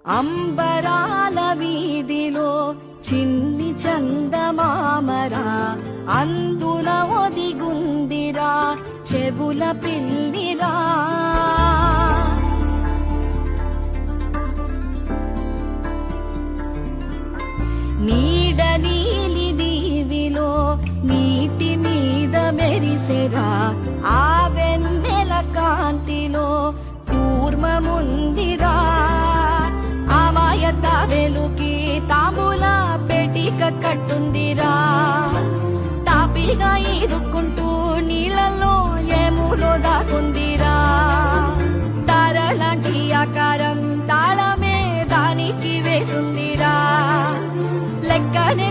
అంబరాల వీధిలో చిన్ని చందమామరా, అందున ఒదిగుందిరా చెవుల పిల్లిరా. నీడ నీలి దీవిలో నీటి మీద మెరిసెరా, ఆ వెన్నెల కాంతిలో కూర్మముందిరా. అమాయత వెలుకి తాంబూల పెటిక కట్టుందిరా, తాపిగా ఈదుకుంటూ నీళ్ళల్లో ఏములో దాకుందిరా. తారలాంటి ఆకారం తాళమే దానికి వేసుందిరా, లెక్కనే